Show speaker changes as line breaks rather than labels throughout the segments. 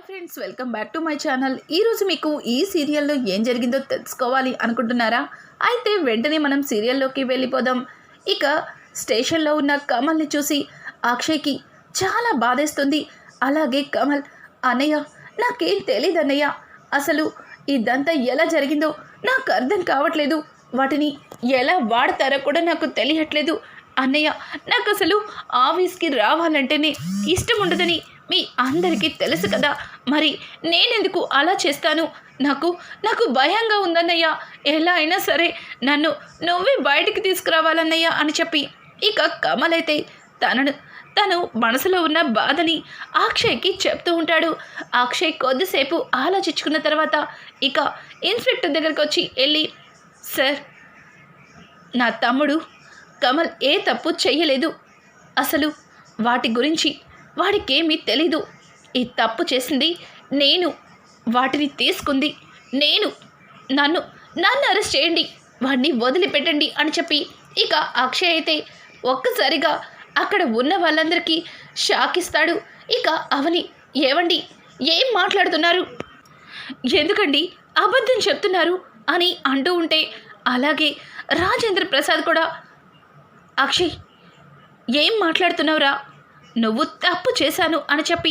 Friends, welcome back to my channel. ఈరోజు మీకు ఈ సీరియల్లో ఏం జరిగిందో తెలుసుకోవాలి అనుకుంటున్నారా? అయితే వెంటనే మనం సీరియల్లోకి వెళ్ళిపోదాం. ఇక స్టేషన్లో ఉన్న కమల్ని చూసి అక్షయ్కి చాలా బాధేస్తుంది. అలాగే కమల్, అన్నయ్య నాకేం తెలీదు అన్నయ్య, అసలు ఇదంతా ఎలా జరిగిందో నాకు అర్థం కావట్లేదు, వాటిని ఎలా వాడతారో కూడా నాకు తెలియట్లేదు అన్నయ్య. నాకు అసలు ఆఫీస్కి రావాలంటేనే ఇష్టం ఉండదని మీ అందరికీ తెలుసు కదా, మరి నేనెందుకు అలా చేస్తాను? నాకు భయంగా ఉందన్నయ్య, ఎలా అయినా సరే నువ్వే బయటికి తీసుకురావాలన్నయ్య అని చెప్పి ఇక కమల్ అయితే తను మనసులో ఉన్న బాధని అక్షయ్కి చెప్తూ ఉంటాడు. అక్షయ్ కొద్దిసేపు ఆలోచించుకున్న తర్వాత ఇక ఇన్స్పెక్టర్ దగ్గరికి వచ్చి వెళ్ళి, సార్, నా తమ్ముడు కమల్ ఏ తప్పు చెయ్యలేదు, అసలు వాటి గురించి వాడికేమీ తెలీదు, ఈ తప్పు చేసింది నేను, వాటిని తీసుకుంది నేను, నన్ను అరెస్ట్ చేయండి, వాడిని వదిలిపెట్టండి అని చెప్పి ఇక అక్షయ్ అయితే ఒక్కసారిగా అక్కడ ఉన్న వాళ్ళందరికీ షాక్ ఇస్తాడు. ఇక అవని, ఏవండి, ఏం మాట్లాడుతున్నారు, ఎందుకండి అబద్ధం చెప్తున్నారు అని అంటూ ఉంటే, అలాగే రాజేంద్ర ప్రసాద్ కూడా, అక్షయ్ ఏం మాట్లాడుతున్నావురా, నువ్వు తప్పు చేశాను అని చెప్పి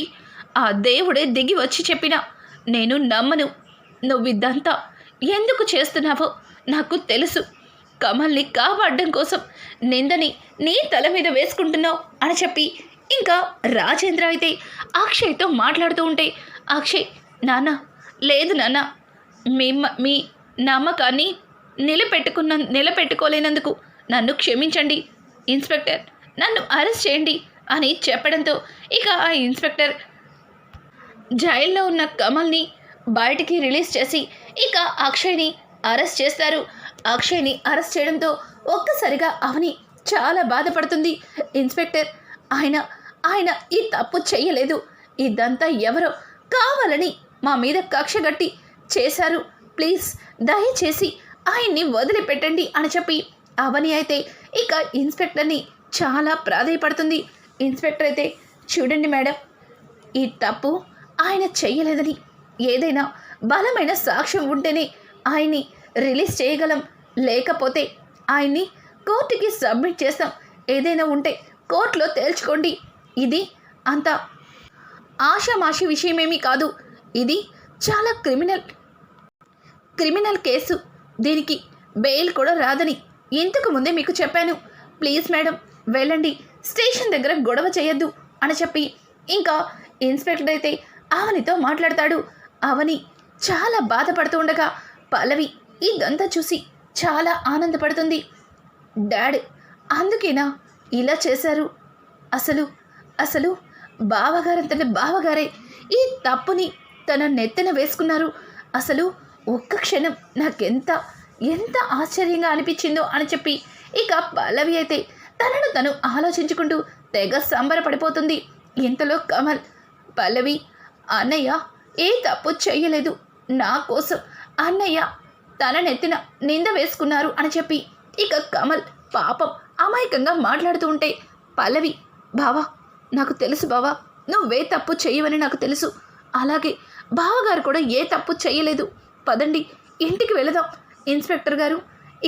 ఆ దేవుడే దిగి వచ్చి చెప్పినా నేను నమ్మను, నువ్విద్దంతా ఎందుకు చేస్తున్నావో నాకు తెలుసు, కమల్ని కాపాడడం కోసం నిందని నీ తల మీద వేసుకుంటున్నావు అని చెప్పి ఇంకా రాజేంద్ర అయితే అక్షయ్తో మాట్లాడుతూ ఉంటే, అక్షయ్, నాన్న, లేదు నాన్న, మీ నమ్మకాన్ని నిలబెట్టుకోలేనందుకు నన్ను క్షమించండి, ఇన్స్పెక్టర్ నన్ను అరెస్ట్ చేయండి అని చెప్పడంతో ఇక ఆ ఇన్స్పెక్టర్ జైల్లో ఉన్న కమల్ని బయటికి రిలీజ్ చేసి ఇక అక్షయ్ని అరెస్ట్ చేస్తారు. అక్షయ్ని అరెస్ట్ చేయడంతో ఒక్కసారిగా అవని చాలా బాధపడుతుంది. ఇన్స్పెక్టర్, ఆయన ఈ తప్పు చెయ్యలేదు, ఇదంతా ఎవరో కావాలని మా మీద కక్ష గట్టి చేశారు, ప్లీజ్ దయచేసి ఆయన్ని వదిలిపెట్టండి అని చెప్పి అవని అయితే ఇక ఇన్స్పెక్టర్ని చాలా ప్రాధేయపడుతుంది. ఇన్స్పెక్టర్ అయితే, చూడండి మేడం, ఈ తప్పు ఆయన చెయ్యలేదని ఏదైనా బలమైన సాక్ష్యం ఉంటేనే ఆయన్ని రిలీజ్ చేయగలం, లేకపోతే ఆయన్ని కోర్టుకి సబ్మిట్ చేస్తాం, ఏదైనా ఉంటే కోర్టులో తేల్చుకోండి, ఇది అంత ఆషామాషి విషయమేమీ కాదు, ఇది చాలా క్రిమినల్ కేసు, దీనికి బెయిల్ కూడా రాదని ఇంతకు ముందే మీకు చెప్పాను, ప్లీజ్ మేడం వెళ్ళండి, స్టేషన్ దగ్గర గొడవ చేయొద్దు అని చెప్పి ఇంకా ఇన్స్పెక్టర్ అయితే అవనితో మాట్లాడతాడు. అవని చాలా బాధపడుతూ ఉండగా పల్లవి ఇదంతా చూసి చాలా ఆనందపడుతుంది. డాడ్, అందుకేనా ఇలా చేశారు, అసలు బావగారంతటి బావగారే ఈ తప్పుని తన నెత్తిన వేసుకున్నారు, అసలు ఒక్క క్షణం ఎంత ఆశ్చర్యంగా అనిపించిందో అని చెప్పి ఇక పల్లవి అయితే తను ఆలోచించుకుంటూ తెగ సంబరపడిపోతుంది. ఇంతలో కమల్, పల్లవి, అన్నయ్య ఏ తప్పు చెయ్యలేదు, నా కోసం అన్నయ్య తన నెత్తిన నింద వేసుకున్నారు అని చెప్పి ఇక కమల్ పాపం అమాయకంగా మాట్లాడుతూ ఉంటే పల్లవి, బావా, నాకు తెలుసు బావా, నువ్వే తప్పు చెయ్యవని నాకు తెలుసు, అలాగే బావగారు కూడా ఏ తప్పు చెయ్యలేదు, పదండి ఇంటికి వెళదాం, ఇన్స్పెక్టర్ గారు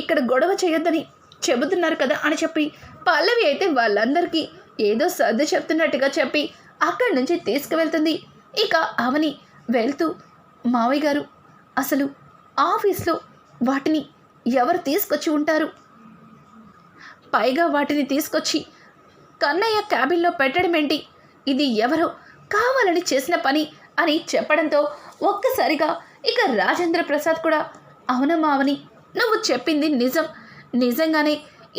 ఇక్కడ గొడవ చేయొద్దని చెబుతున్నారు కదా అని చెప్పి పల్లవి అయితే వాళ్ళందరికీ ఏదో సర్ది చెప్తున్నట్టుగా చెప్పి అక్కడి నుంచి తీసుకువెళ్తుంది. ఇక అవని వెళ్తూ, మావయ్య గారు, అసలు ఆఫీస్లో వాటిని ఎవరు తీసుకొచ్చి ఉంటారు, పైగా వాటిని తీసుకొచ్చి కన్నయ్య క్యాబిన్లో పెట్టడం ఏంటి, ఇది ఎవరో కావాలని చేసిన పని అని చెప్పడంతో ఒక్కసారిగా ఇక రాజేంద్ర ప్రసాద్ కూడా, అవునమ్మా అవని, నువ్వు చెప్పింది నిజంగానే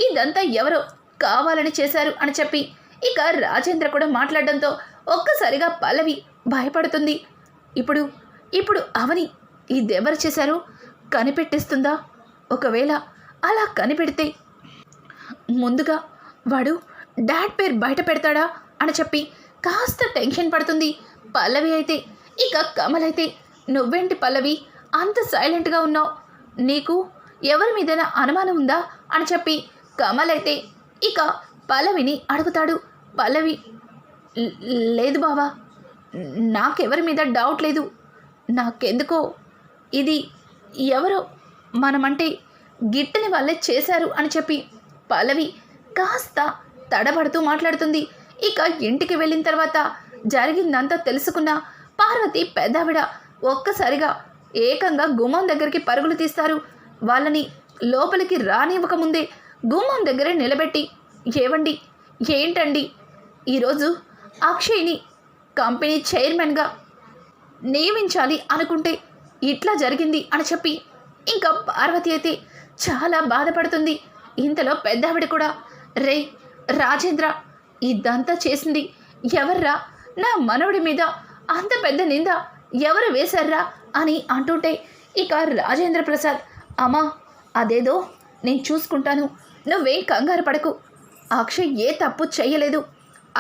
ఇదంతా ఎవరో కావాలని చేశారు అని చెప్పి ఇక రాజేంద్ర కూడా మాట్లాడడంతో ఒక్కసారిగా పల్లవి భయపడుతుంది. ఇప్పుడు అవని ఇదెవరు చేశారో కనిపెట్టిస్తుందా, ఒకవేళ అలా కనిపెడితే ముందుగా వాడు డాడ్ పేరు బయట పెడతాడా అని చెప్పి కాస్త టెన్షన్ పడుతుంది పల్లవి అయితే. ఇక కమల్ అయితే, నువ్వేంటి పల్లవి అంత సైలెంట్గా ఉన్నావు, నీకు ఎవరి మీదైనా అనుమానం ఉందా అని చెప్పి కమల్ అయితే ఇక పల్లవిని అడుగుతాడు. పల్లవి, లేదు బావా, నాకెవరి మీద డౌట్ లేదు. నాకెందుకో ఇది ఎవరో మనమంటే గిట్టని వాళ్ళే చేశారు అని చెప్పి పల్లవి కాస్త తడబడుతూ మాట్లాడుతుంది. ఇక ఇంటికి వెళ్ళిన తర్వాత జరిగిందంతా తెలుసుకున్న పార్వతి పెద్దావిడ ఒక్కసారిగా ఏకంగా గుమ్మం దగ్గరికి పరుగులు తీస్తారు. వాళ్ళని లోపలికి రానివ్వకముందే గుమ్మం దగ్గరే నిలబెట్టి, ఏవండి, ఏంటండి, ఈరోజు అక్షయ్ని కంపెనీ చైర్మన్గా నియమించాలి అనుకుంటే ఇట్లా జరిగింది అని చెప్పి ఇంకా పార్వతి అయితే చాలా బాధపడుతుంది. ఇంతలో పెద్దావిడ కూడా, రే రాజేంద్ర, ఇదంతా చేసింది ఎవర్రా? నా మనవడి మీద అంత పెద్ద నింద ఎవరు వేశారా అని అంటుంటే ఇక రాజేంద్ర ప్రసాద్, అమ్మా అదేదో నేను చూసుకుంటాను, నువ్వేం కంగారు పడకు. అక్షయ్ ఏ తప్పు చెయ్యలేదు,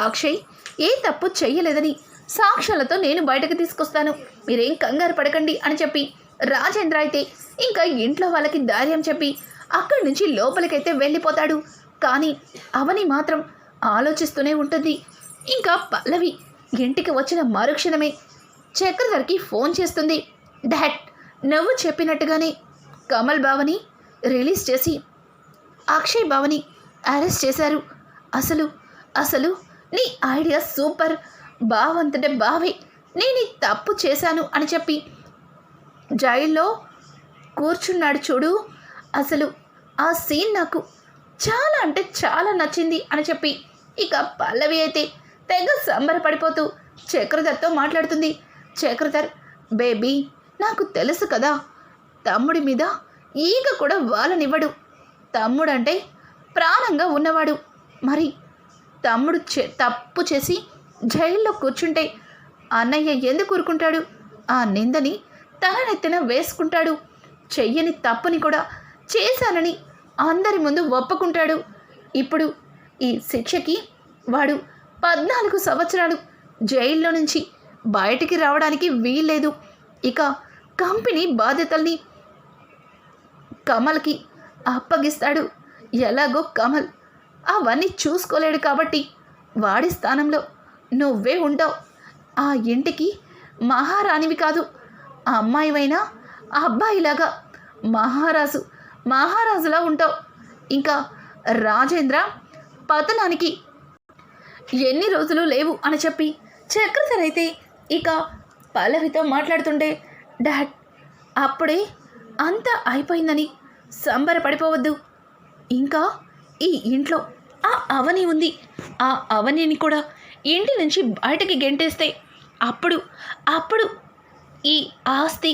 అక్షయ్ ఏ తప్పు చెయ్యలేదని సాక్ష్యాలతో నేను బయటకు తీసుకొస్తాను, మీరేం కంగారు పడకండి అని చెప్పి రాజేంద్ర అయితే ఇంకా ఇంట్లో వాళ్ళకి ధైర్యం చెప్పి అక్కడి నుంచి లోపలికైతే వెళ్ళిపోతాడు. కానీ అవని మాత్రం ఆలోచిస్తూనే ఉంటుంది. ఇంకా పల్లవి ఇంటికి వచ్చిన మరుక్షణమే చక్రధర్కి ఫోన్ చేస్తుంది. డాడ్, నువ్వు చెప్పినట్టుగానే కమల్ బావని రిలీజ్ చేసి అక్షయ్ బావని అరెస్ట్ చేశారు. అసలు అసలు నీ ఐడియా సూపర్, బావంతటే బావే నేను తప్పు చేశాను అని చెప్పి జైల్లో కూర్చున్నాడు చూడు, అసలు ఆ సీన్ నాకు చాలా అంటే చాలా నచ్చింది అని చెప్పి ఇక పల్లవి అయితే తెగ సంబరపడిపోతూ చక్రధర్తో మాట్లాడుతుంది. చక్రధర్, బేబీ, నాకు తెలుసు కదా, తమ్ముడి మీద ఈగ కూడా వాళ్ళనివ్వడు, తమ్ముడంటే ప్రాణంగా ఉన్నవాడు. మరి తమ్ముడు తప్పు చేసి జైల్లో కూర్చుంటే అన్నయ్య ఎందుకు ఊరుకుంటాడు? ఆ నిందని తలనెత్తిన వేసుకుంటాడు. చెయ్యని తప్పుని కూడా చేశానని అందరి ముందు ఒప్పుకుంటాడు. ఇప్పుడు ఈ శిక్షకి వాడు 14 సంవత్సరాలు జైల్లో నుంచి బయటికి రావడానికి వీల్లేదు. ఇక కంపెనీ బాధ్యతల్ని కమల్కి అప్పగిస్తాడు. ఎలాగో కమల్ అవన్నీ చూసుకోలేడు కాబట్టి వాడి స్థానంలో నువ్వే ఉంటావు. ఆ ఇంటికి మహారాణివి కాదు, ఆ అమ్మాయివైనా ఆ అబ్బాయిలాగా మహారాజులా ఉంటావు. ఇంకా రాజేంద్ర పతనానికి ఎన్ని రోజులు లేవు అని చెప్పి చక్రధర్ అయితే ఇక పల్లవితో మాట్లాడుతుంటే, డాడ్, అప్పుడే అంతా అయిపోయిందని సంబరపడిపోవద్దు. ఇంకా ఈ ఇంట్లో ఆ అవని ఉంది, ఆ అవనిని కూడా ఇంటి నుంచి బయటకి గెంటేస్తే అప్పుడు ఈ ఆస్తి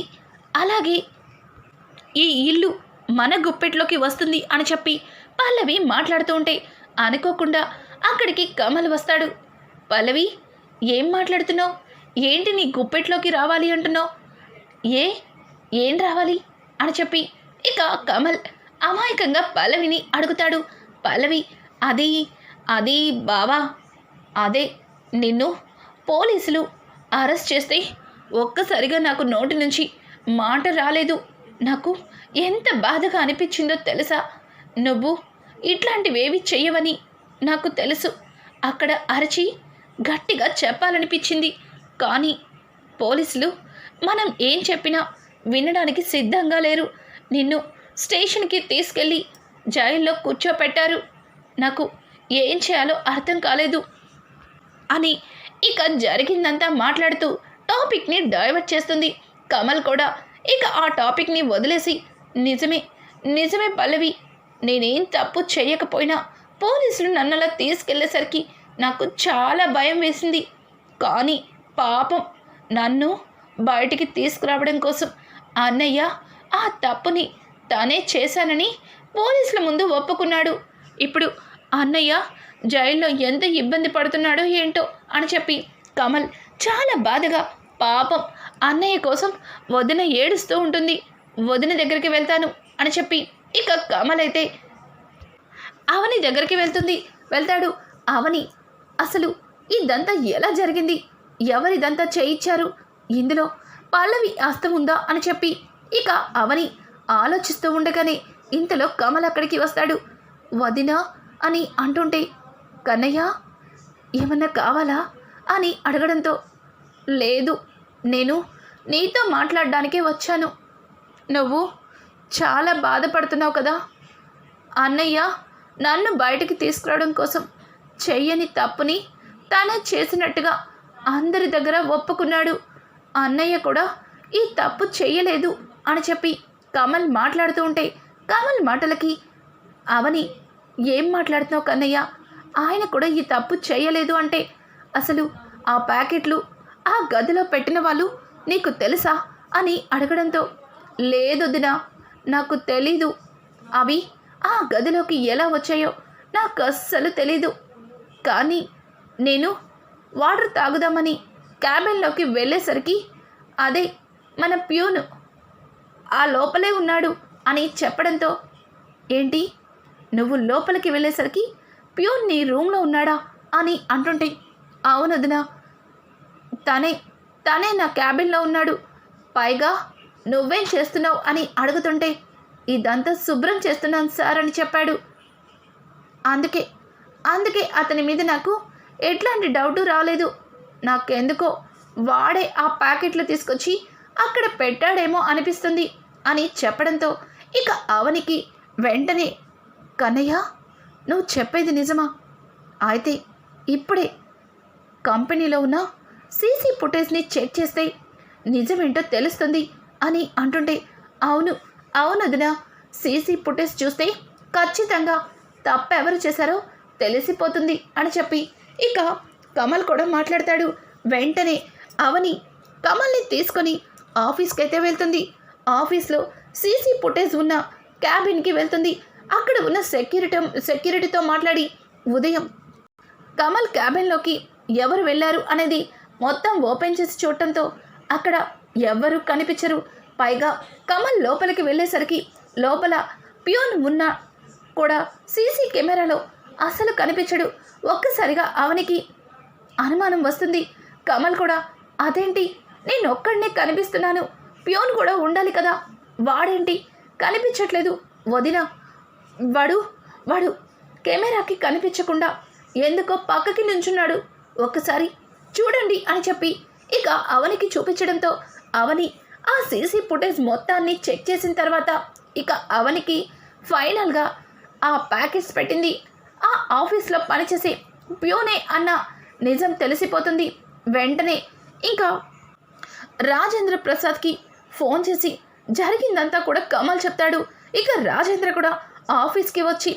అలాగే ఈ ఇల్లు మన గుప్పెట్లోకి వస్తుంది అని చెప్పి పల్లవి మాట్లాడుతూ ఉంటే అనుకోకుండా అక్కడికి కమల్ వస్తాడు. పల్లవి, ఏం మాట్లాడుతున్నావు? ఏంటి నీ గుప్పెట్లోకి రావాలి అంటున్నావు? ఏం రావాలి అని చెప్పి ఇక కమల్ అమాయకంగా పల్లవిని అడుగుతాడు. పల్లవి, అది బావా, అదే నిన్ను పోలీసులు అరెస్ట్ చేస్తే ఒక్కసారిగా నాకు నోటి నుంచి మాట రాలేదు. నాకు ఎంత బాధగా అనిపించిందో తెలుసా? నువ్వు ఇట్లాంటివేవి చెయ్యవని నాకు తెలుసు. అక్కడ అరచి గట్టిగా చెప్పాలనిపించింది. కానీ పోలీసులు మనం ఏం చెప్పినా వినడానికి సిద్ధంగా లేరు. నిన్ను స్టేషన్కి తీసుకెళ్ళి జైల్లో కూర్చోపెట్టారు. నాకు ఏం చేయాలో అర్థం కాలేదు అని ఇక జరిగిందంతా మాట్లాడుతూ టాపిక్ని డైవర్ట్ చేస్తుంది. కమల్ కూడా ఇక ఆ టాపిక్ని వదిలేసి, నిజమే పల్లవి, నేనేం తప్పు చేయకపోయినా పోలీసులు నన్నలా తీసుకెళ్లేసరికి నాకు చాలా భయం వేసింది. కానీ పాపం నన్ను బయటికి తీసుకురావడం కోసం అన్నయ్య ఆ తప్పుని తానే చేశానని పోలీసుల ముందు ఒప్పుకున్నాడు. ఇప్పుడు అన్నయ్య జైల్లో ఎంత ఇబ్బంది పడుతున్నాడో ఏంటో అని చెప్పి కమల్ చాలా బాధగా, పాపం అన్నయ్య కోసం వదిన ఏడుస్తూ ఉంటుంది, వదిన దగ్గరికి వెళ్తాను అని చెప్పి ఇక కమల్ అయితే అవని దగ్గరికి వెళ్తాడు. అవని, అసలు ఇదంతా ఎలా జరిగింది? ఎవరిదంతా చేయించారు? ఇందులో పల్లవి హస్తం ఉందా అని చెప్పి ఇక అవని ఆలోచిస్తూ ఉండగానే ఇంతలో కమల్ అక్కడికి వస్తాడు. వదినా అని అంటుంటే, కన్నయ్య ఏమన్నా కావాలా అని అడగడంతో, లేదు, నేను నీతో మాట్లాడడానికే వచ్చాను. నువ్వు చాలా బాధపడుతున్నావు కదా. అన్నయ్య నన్ను బయటికి తీసుకురావడం కోసం చెయ్యని తప్పుని తనే చేసినట్టుగా అందరి దగ్గర ఒప్పుకున్నాడు. అన్నయ్య కూడా ఈ తప్పు చెయ్యలేదు అని చెప్పి కమల్ మాట్లాడుతూ ఉంటే కమల్ మాటలకి అవని, ఏం మాట్లాడుతున్నావు కన్నయ్య, ఆయన కూడా ఈ తప్పు చేయలేదు అంటే అసలు ఆ ప్యాకెట్లు ఆ గదిలో పెట్టిన వాళ్ళు నీకు తెలుసా అని అడగడంతో, లేదొదినా, నాకు తెలీదు. అవి ఆ గదిలోకి ఎలా వచ్చాయో నాకు అస్సలు తెలీదు. కానీ నేను వాటర్ తాగుదామని క్యాబిన్లోకి వెళ్ళేసరికి అదే మన ప్యూను ఆ లోపలే ఉన్నాడు అని చెప్పడంతో, ఏంటి, నువ్వు లోపలికి వెళ్ళేసరికి ప్యూన్ నీ రూమ్లో ఉన్నాడా అని అంటుంటే, అవునొదినా, తనే నా క్యాబిన్లో ఉన్నాడు. పైగా నువ్వేం చేస్తున్నావు అని అడుగుతుంటే, ఇదంతా శుభ్రం చేస్తున్నాను సార్ అని చెప్పాడు. అందుకే అతని మీద నాకు ఎట్లాంటి డౌటు రాలేదు. నాకెందుకో వాడే ఆ ప్యాకెట్లు తీసుకొచ్చి అక్కడ పెట్టాడేమో అనిపిస్తుంది అని చెప్పడంతో ఇక అవనికి వెంటనే, కన్నయ్య, నువ్వు చెప్పేది నిజమా? అయితే ఇప్పుడే కంపెనీలో ఉన్న సీసీ ఫుటేజ్ని చెక్ చేస్తే నిజమేంటో తెలుస్తుంది అని అంటుంటే, అవునదినా, సీసీ ఫుటేజ్ చూస్తే ఖచ్చితంగా తప్పెవరు చేశారో తెలిసిపోతుంది అని చెప్పి ఇక కమల్ కూడా మాట్లాడతాడు. వెంటనే అవని కమల్ని తీసుకొని ఆఫీస్కి అయితే వెళ్తుంది. ఆఫీస్లో సీసీ ఫుటేజ్ ఉన్న క్యాబిన్కి వెళ్తుంది. అక్కడ ఉన్న సెక్యూరిటీతో మాట్లాడి ఉదయం కమల్ క్యాబిన్లోకి ఎవరు వెళ్ళారు అనేది మొత్తం ఓపెన్ చేసి చూడటంతో అక్కడ ఎవ్వరూ కనిపించరు. పైగా కమల్ లోపలికి వెళ్ళేసరికి లోపల ప్యూన్ ఉన్నా కూడా సీసీ కెమెరాలో అసలు కనిపించడు. ఒక్కసారిగా అవనికి అనుమానం వస్తుంది. కమల్ కూడా, అదేంటి, నేను ఒక్కడనే కనిపిస్తున్నాను, ప్యూన్ కూడా ఉండాలి కదా, వాడేంటి కనిపించట్లేదు వదినా, వాడు కెమెరాకి కనిపించకుండా ఎందుకో పక్కకి నుంచున్నాడు, ఒక్కసారి చూడండి అని చెప్పి ఇక అవనికి చూపించడంతో అవని ఆ సీసీ ఫుటేజ్ మొత్తాన్ని చెక్ చేసిన తర్వాత ఇక అవనికి ఫైనల్గా ఆ ప్యాకెట్స్ పెట్టింది ఆ ఆఫీస్లో పనిచేసే ప్యూనే అన్న నిజం తెలిసిపోతుంది. వెంటనే ఇంకా రాజేంద్ర ప్రసాద్కి ఫోన్ చేసి జరిగిందంతా కూడా కమల్ చెప్తాడు. ఇక రాజేంద్ర కూడా ఆఫీస్కి వచ్చి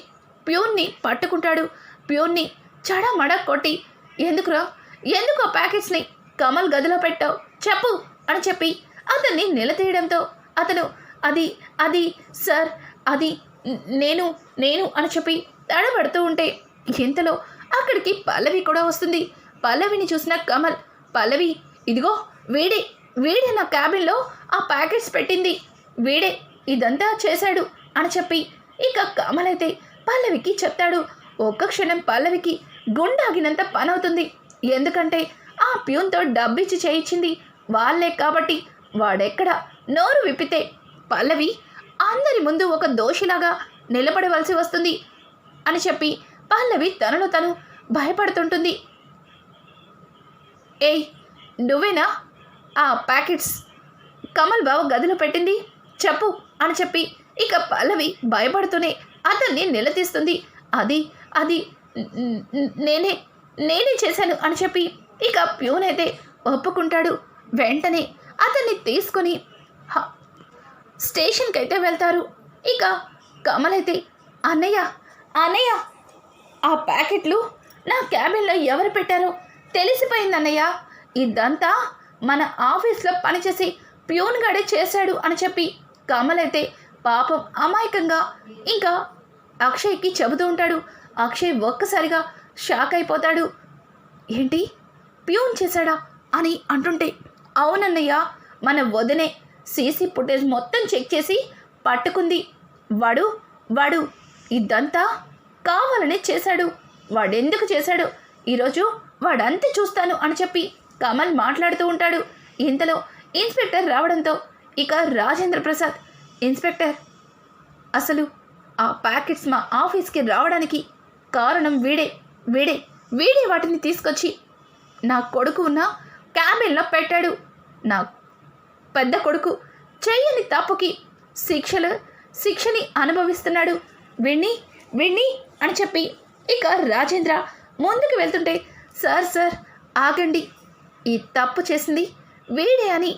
ప్యూన్ని పట్టుకుంటాడు. ప్యూన్ని చడమడ కొట్టి, ఎందుకు ఆ ప్యాకెట్స్ని కమల్ గదిలో పెట్టావు చెప్పు అని చెప్పి అతన్ని నిలదీయడంతో అతను అది సార్, అది నేను అని చెప్పి తడబడుతూ ఉంటే ఇంతలో అక్కడికి పల్లవి కూడా వస్తుంది. పల్లవిని చూసిన కమల్, పల్లవి, ఇదిగో వీడే నా క్యాబిన్లో ఆ ప్యాకెట్స్ పెట్టింది, వీడే ఇదంతా చేశాడు అని చెప్పి ఇక కమల్ అయితే పల్లవికి చెప్తాడు. ఒక్క క్షణం పల్లవికి గుండాగినంత పని అవుతుంది. ఎందుకంటే ఆ ప్యూన్తో డబ్బిచ్చి చేయించింది వాళ్ళే కాబట్టి వాడెక్కడ నోరు విప్పితే పల్లవి అందరి ముందు ఒక దోషిలాగా నిలబడవలసి వస్తుంది అని చెప్పి పల్లవి తనలో తను భయపడుతుంటుంది. ఏయ్, నువ్వేనా ఆ ప్యాకెట్స్ కమల్ బావ గదిలో పెట్టింది చెప్పు అని చెప్పి ఇక పల్లవి భయపడుతూనే అతన్ని నిలదీస్తుంది. అది నేనే చేశాను అని చెప్పి ఇక ప్యూన్ అయితే ఒప్పుకుంటాడు. వెంటనే అతన్ని తీసుకొని స్టేషన్కి అయితే వెళ్తారు. ఇక కమల్ అయితే, అన్నయ్య ఆ ప్యాకెట్లు నా క్యాబిన్లో ఎవరు పెట్టారో తెలిసిపోయింది అన్నయ్య, ఇదంతా మన ఆఫీస్లో పనిచేసి ప్యూన్ గడే చేశాడు అని చెప్పి కమల్ అయితే పాపం అమాయకంగా ఇంకా అక్షయ్కి చెబుతూ ఉంటాడు. అక్షయ్ ఒక్కసారిగా షాక్ అయిపోతాడు. ఏంటి, ప్యూన్ చేశాడా అని అంటుంటే, అవునన్నయ్య, మన వదినే సీసీ ఫుటేజ్ మొత్తం చెక్ చేసి పట్టుకుంది. వాడు ఇదంతా కావాలనే చేశాడు, వాడెందుకు చేశాడు ఈరోజు వాడంతా చూస్తాను అని చెప్పి కమల్ మాట్లాడుతూ ఉంటాడు. ఇంతలో ఇన్స్పెక్టర్ రావడంతో ఇక రాజేంద్ర ప్రసాద్, ఇన్స్పెక్టర్, అసలు ఆ ప్యాకెట్స్ మా ఆఫీస్కి రావడానికి కారణం వీడే వాటిని తీసుకొచ్చి నా కొడుకు ఉన్న క్యాబిన్లో పెట్టాడు. నా పెద్ద కొడుకు చెయ్యని తప్పుకి శిక్షని అనుభవిస్తున్నాడు. విన్ని విన్ని అని చెప్పి ఇక రాజేంద్ర ముందుకు వెళ్తుంటే, సార్ సార్ ఆగండి, ఈ తప్పు చేసింది వీడే అని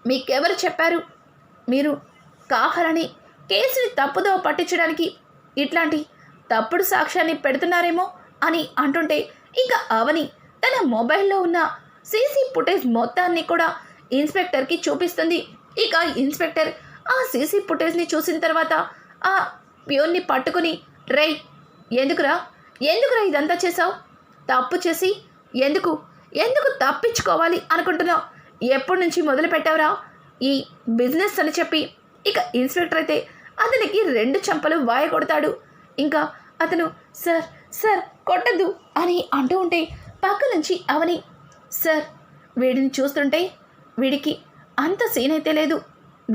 మీకెవరు చెప్పారు? మీరు కావాలని కేసుని తప్పుదో పట్టించడానికి ఇట్లాంటి తప్పుడు సాక్ష్యాన్ని పెడుతున్నారేమో అని అంటుంటే, ఇక అవని తన మొబైల్లో ఉన్న సీసీ ఫుటేజ్ మొత్తాన్ని కూడా ఇన్స్పెక్టర్కి చూపిస్తుంది. ఇక ఇన్స్పెక్టర్ ఆ సీసీ ఫుటేజ్ని చూసిన తర్వాత ఆ ప్యూన్ని పట్టుకుని, రేయ్ ఎందుకురా ఇదంతా చేసావు? తప్పు చేసి ఎందుకు తప్పించుకోవాలి అనుకుంటున్నావు? ఎప్పటి నుంచి మొదలు పెట్టావురా ఈ బిజినెస్ అని చెప్పి ఇక ఇన్స్పెక్టర్ అయితే అతనికి 2 చెంపలు వాయ కొడతాడు. ఇంకా అతను సార్ సార్ కొట్టద్దు అని అంటూ ఉంటే పక్క నుంచి అవని, సార్ వీడిని చూస్తుంటే వీడికి అంత సీన్ అయితే లేదు.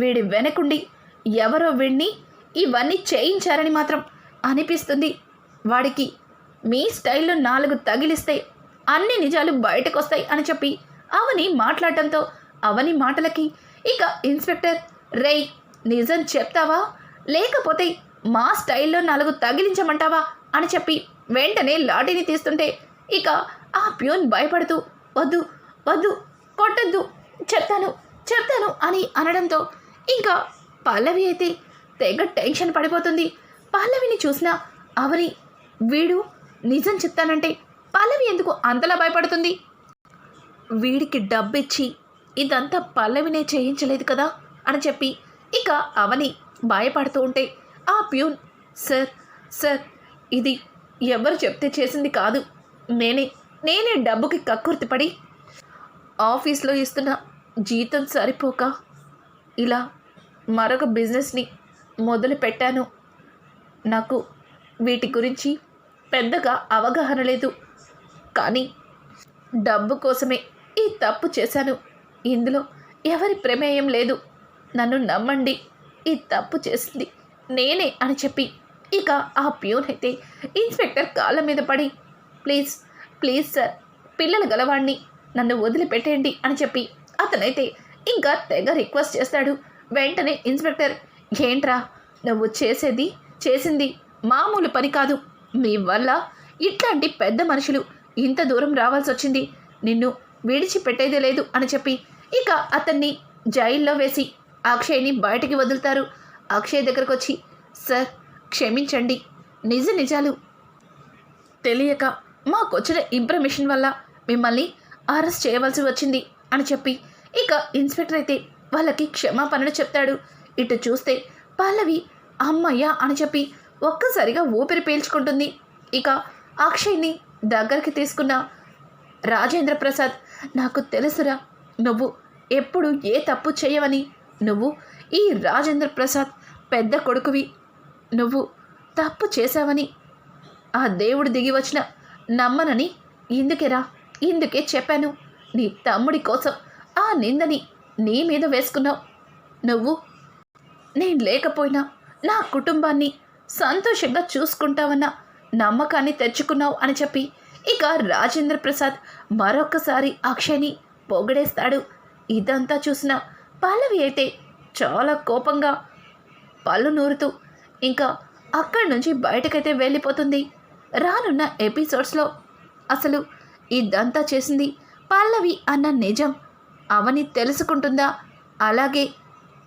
వీడి వెనకుండి ఎవరో వీడిని ఇవన్నీ చేయించారని మాత్రం అనిపిస్తుంది. వాడికి మీ స్టైల్లో 4 తగిలిస్తే అన్ని నిజాలు బయటకు వస్తాయి అని చెప్పి అవని మాట్లాడటంతో అవని మాటలకి ఇక ఇన్స్పెక్టర్, రేయ్ నిజం చెప్తావా లేకపోతే మా స్టైల్లో 4 తగిలించమంటావా అని చెప్పి వెంటనే లాఠీని తీస్తుంటే ఇక ఆ ప్యూన్ భయపడుతూ, వద్దు వద్దు కొట్టద్దు, చెప్తాను అని అనడంతో ఇంకా పల్లవి అయితే తెగ టెన్షన్ పడిపోతుంది. పల్లవిని చూసిన అవని, వీడు నిజం చెప్తానంటే పల్లవి ఎందుకు అంతలా భయపడుతుంది? వీడికి డబ్బిచ్చి ఇదంతా పల్లవినే చేయించలేదు కదా అని చెప్పి ఇక అవని భయపడుతూ ఉంటే ఆ ప్యూన్, సార్ ఇది ఎవరు చెప్తే చేసింది కాదు, నేనే డబ్బుకి కక్కుర్తిపడి ఆఫీస్లో ఇస్తున్న జీతం సరిపోక ఇలా మరొక బిజినెస్ని మొదలు పెట్టాను. నాకు వీటి గురించి పెద్దగా అవగాహన లేదు, కానీ డబ్బు కోసమే ఈ తప్పు చేశాను. ఇందులో ఎవరి ప్రమేయం లేదు, నన్ను నమ్మండి, ఈ తప్పు చేసింది నేనే అని చెప్పి ఇక ఆ ప్యూన్ అయితే ఇన్స్పెక్టర్ కాళ్ళ మీద పడి, ప్లీజ్ సార్, పిల్లలు గలవాణ్ణి, నన్ను వదిలిపెట్టేయండి అని చెప్పి అతనైతే ఇంకా తెగ రిక్వెస్ట్ చేస్తాడు. వెంటనే ఇన్స్పెక్టర్, ఏంట్రా నువ్వు చేసింది మామూలు పని కాదు, మీ వల్ల ఇట్లాంటి పెద్ద మనుషులు ఇంత దూరం రావాల్సి వచ్చింది, నిన్ను విడిచిపెట్టేదే లేదు అని చెప్పి ఇక అతన్ని జైల్లో వేసి అక్షయ్ని బయటికి వదులుతారు. అక్షయ్ దగ్గరకు వచ్చి, సార్ క్షమించండి, నిజాలు తెలియక మాకొచ్చిన ఇన్ఫర్మేషన్ వల్ల మిమ్మల్ని అరెస్ట్ చేయవలసి వచ్చింది అని చెప్పి ఇక ఇన్స్పెక్టర్ అయితే వాళ్ళకి క్షమాపణలు చెప్తాడు. ఇటు చూస్తే పల్లవి అమ్మయ్య అని చెప్పి ఒక్కసారిగా ఊపిరి పీల్చుకుంటుంది. ఇక అక్షయ్ని దగ్గరికి తీసుకున్న రాజేంద్ర ప్రసాద్, నాకు తెలుసురా నువ్వు ఎప్పుడు ఏ తప్పు చేయవని, నువ్వు ఈ రాజేంద్ర ప్రసాద్ పెద్ద కొడుకువి, నువ్వు తప్పు చేశావని ఆ దేవుడు దిగి వచ్చిన నమ్మనని ఇందుకే చెప్పాను. నీ తమ్ముడి కోసం ఆ నిందని నీ మీద వేసుకున్నావు. నువ్వు నేను లేకపోయినా నా కుటుంబాన్ని సంతోషంగా చూసుకుంటావన్న నమ్మకాన్ని తెచ్చుకున్నావు అని చెప్పి ఇక రాజేంద్ర ప్రసాద్ మరొకసారి అక్షయ్ని పొగడేస్తాడు. ఇదంతా చూసిన పల్లవి అయితే చాలా కోపంగా పళ్ళు నూరుతూ ఇంకా అక్కడి నుంచి బయటకైతే వెళ్ళిపోతుంది. రానున్న ఎపిసోడ్స్లో అసలు ఇదంతా చేసింది పల్లవి అన్న నిజం అవని తెలుసుకుంటుందా? అలాగే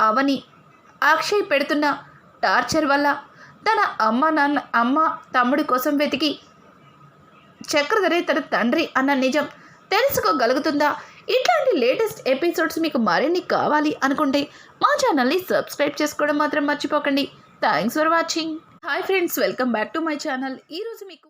అవని అక్షయ్ పెడుతున్న టార్చర్ వల్ల తన అమ్మ తమ్ముడి కోసం వెతికి చక్రధరే తన తండ్రి అన్న నిజం తెలుసుకోగలుగుతుందా? ఇట్లాంటి లేటెస్ట్ ఎపిసోడ్స్ మీకు మరిన్ని కావాలి అనుకుంటే మా ఛానల్ని సబ్స్క్రైబ్ చేసుకోవడం మాత్రం మర్చిపోకండి. Thanks for watching. Hi friends, welcome back to my channel. ఈరోజు మీకు